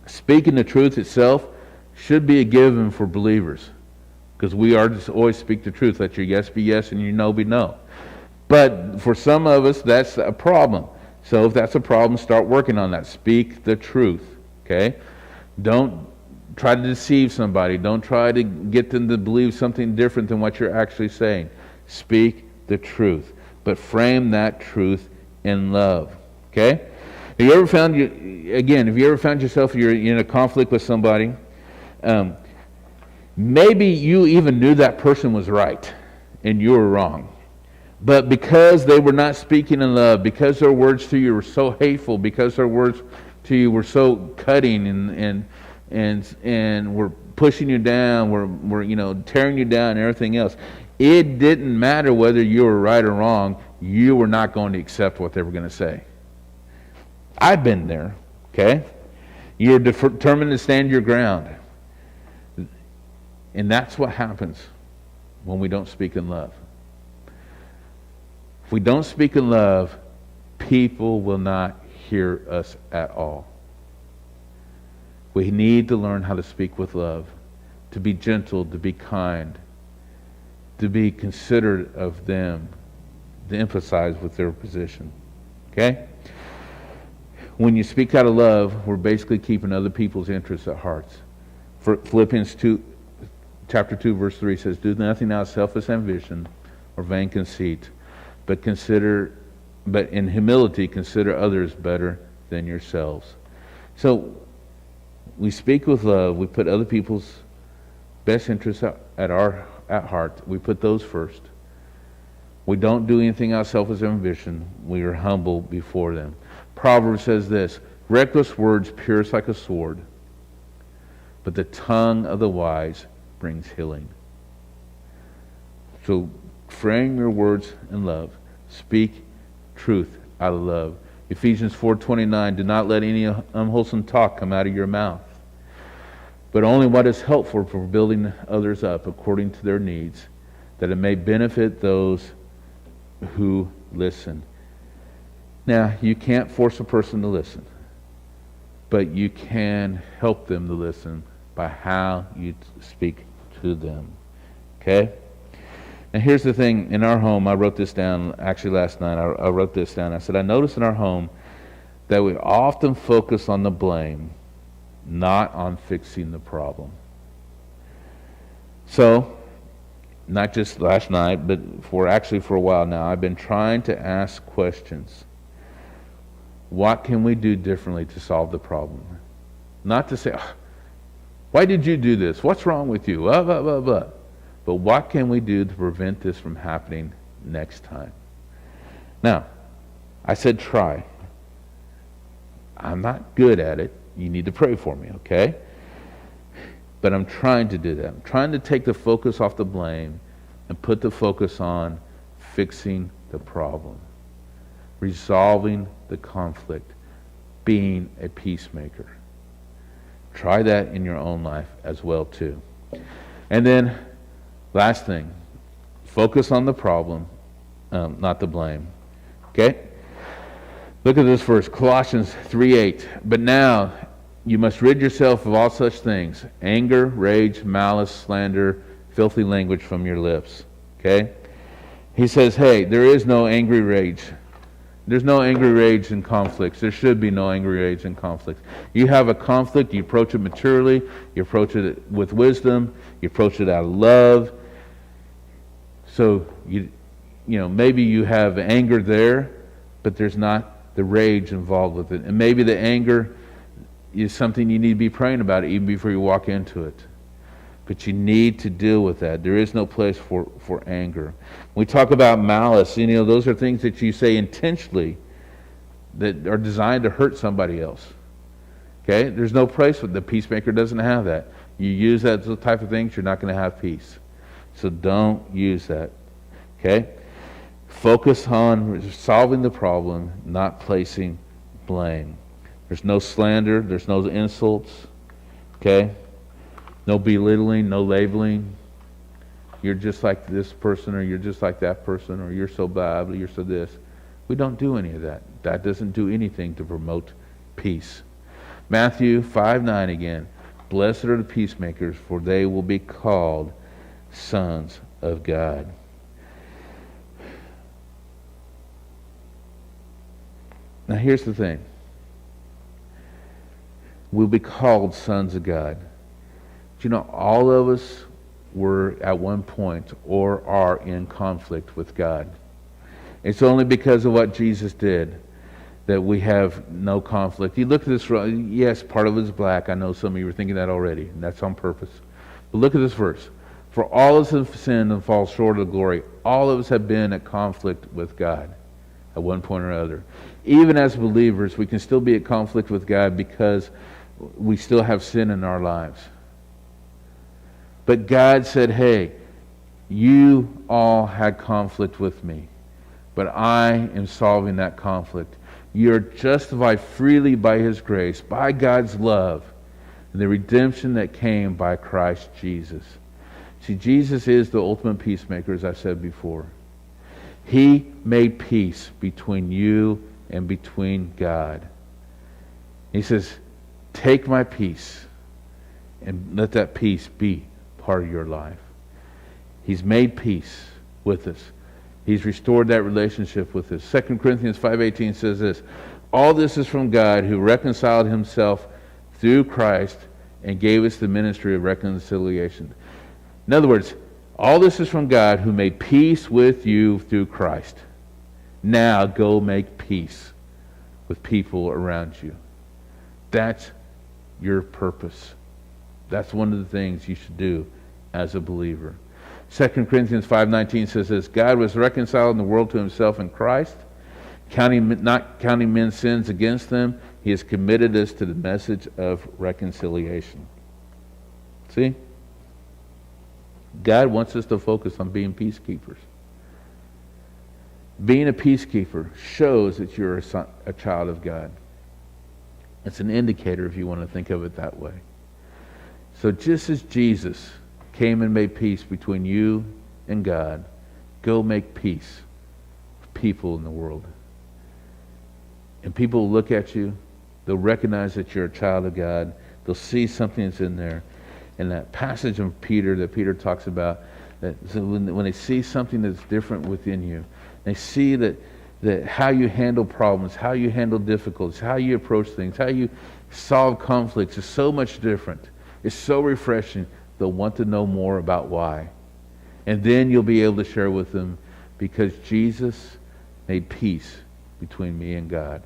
[SPEAKER 1] Speaking the truth itself should be a given for believers, because we are to always speak the truth. Let your yes be yes and your no be no. But for some of us, that's a problem. So if that's a problem, start working on that. Speak the truth. Okay? Don't try to deceive somebody. Don't try to get them to believe something different than what you're actually saying. Speak the truth. But frame that truth in love. Okay? Have you ever found yourself you're in a conflict with somebody, maybe you even knew that person was right and you were wrong. But because they were not speaking in love, because their words to you were so hateful, because their words to you were so cutting and were pushing you down, were tearing you down and everything else, it didn't matter whether you were right or wrong, you were not going to accept what they were going to say. I've been there, okay? You're determined to stand your ground. And that's what happens when we don't speak in love. If we don't speak in love, people will not hear us at all. We need to learn how to speak with love, to be gentle, to be kind, to be considerate of them, to empathize with their position. Okay? When you speak out of love, we're basically keeping other people's interests at heart. Philippians 2, chapter 2, verse 3 says, do nothing out of selfish ambition or vain conceit, but in humility consider others better than yourselves. So we speak with love. We put other people's best interests at heart. We put those first. We don't do anything out of selfish ambition. We are humble before them. Proverbs says this, reckless words pierce like a sword, but the tongue of the wise brings healing. So frame your words in love. Speak truth out of love. Ephesians 4:29, do not let any unwholesome talk come out of your mouth, but only what is helpful for building others up according to their needs, that it may benefit those who listen. Now, you can't force a person to listen, but you can help them to listen by how you speak to them. Okay? And here's the thing, in our home, I wrote this down, actually last night, I wrote this down. I said, I noticed in our home that we often focus on the blame, not on fixing the problem. So, not just last night, but for a while now, I've been trying to ask questions. What can we do differently to solve the problem? Not to say, Why did you do this? What's wrong with you? Blah, blah, blah, blah. But what can we do to prevent this from happening next time? Now, I said try. I'm not good at it. You need to pray for me, okay? But I'm trying to do that. I'm trying to take the focus off the blame and put the focus on fixing the problem, resolving the conflict, being a peacemaker. Try that in your own life as well too. And then, last thing, focus on the problem, not the blame. Okay? Look at this verse, Colossians 3:8. But now you must rid yourself of all such things: anger, rage, malice, slander, filthy language from your lips. Okay? He says, hey, there is no angry rage. There's no angry rage in conflicts. There should be no angry rage in conflicts. You have a conflict, you approach it maturely, you approach it with wisdom, you approach it out of love. So you know, maybe you have anger there, but there's not the rage involved with it. And maybe the anger is something you need to be praying about even before you walk into it. But you need to deal with that. There is no place for anger. When we talk about malice, you know, those are things that you say intentionally that are designed to hurt somebody else. Okay? There's no place for the peacemaker doesn't have that. You use that type of things, you're not going to have peace. So don't use that. Okay? Focus on solving the problem, not placing blame. There's no slander, there's no insults. Okay? No belittling, no labeling. You're just like this person, or you're just like that person, or you're so bad, or you're so this. We don't do any of that. That doesn't do anything to promote peace. Matthew 5:9 again. Blessed are the peacemakers, for they will be called sons of God. Now here's the thing. We'll be called sons of God. You know, all of us were at one point or are in conflict with God. It's only because of what Jesus did that we have no conflict. You look at this, yes, part of it is black. I know some of you were thinking that already, and that's on purpose. But look at this verse. For all of us have sinned and fall short of the glory. All of us have been at conflict with God at one point or other. Even as believers, we can still be at conflict with God because we still have sin in our lives. But God said, hey, you all had conflict with me, but I am solving that conflict. You're justified freely by His grace, by God's love, and the redemption that came by Christ Jesus. See, Jesus is the ultimate peacemaker, as I said before. He made peace between you and between God. He says, take my peace and let that peace be part of your life. He's made peace with us. He's restored that relationship with us. 2 Corinthians 5:18 says this, all this is from God who reconciled Himself through Christ and gave us the ministry of reconciliation. In other words, all this is from God who made peace with you through Christ. Now go make peace with people around you. That's your purpose. That's one of the things you should do as a believer. 2 Corinthians 5:19 says this, God was reconciling the world to Himself in Christ, not counting men's sins against them. He has committed us to the message of reconciliation. See? God wants us to focus on being peacekeepers. Being a peacekeeper shows that you're a child of God. It's an indicator if you want to think of it that way. So just as Jesus came and made peace between you and God, go make peace with people in the world. And people will look at you, they'll recognize that you're a child of God, they'll see something that's in there. And that passage of Peter that Peter talks about, that so when they see something that's different within you, they see that how you handle problems, how you handle difficulties, how you approach things, how you solve conflicts is so much different. It's so refreshing. They'll want to know more about why. And then you'll be able to share with them, because Jesus made peace between me and God.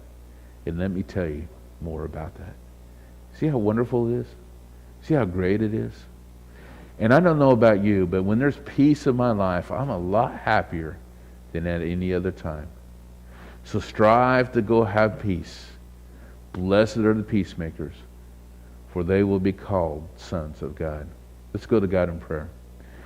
[SPEAKER 1] And let me tell you more about that. See how wonderful it is? See how great it is? And I don't know about you, but when there's peace in my life, I'm a lot happier than at any other time. So strive to go have peace. Blessed are the peacemakers, for they will be called sons of God. Let's go to God in prayer.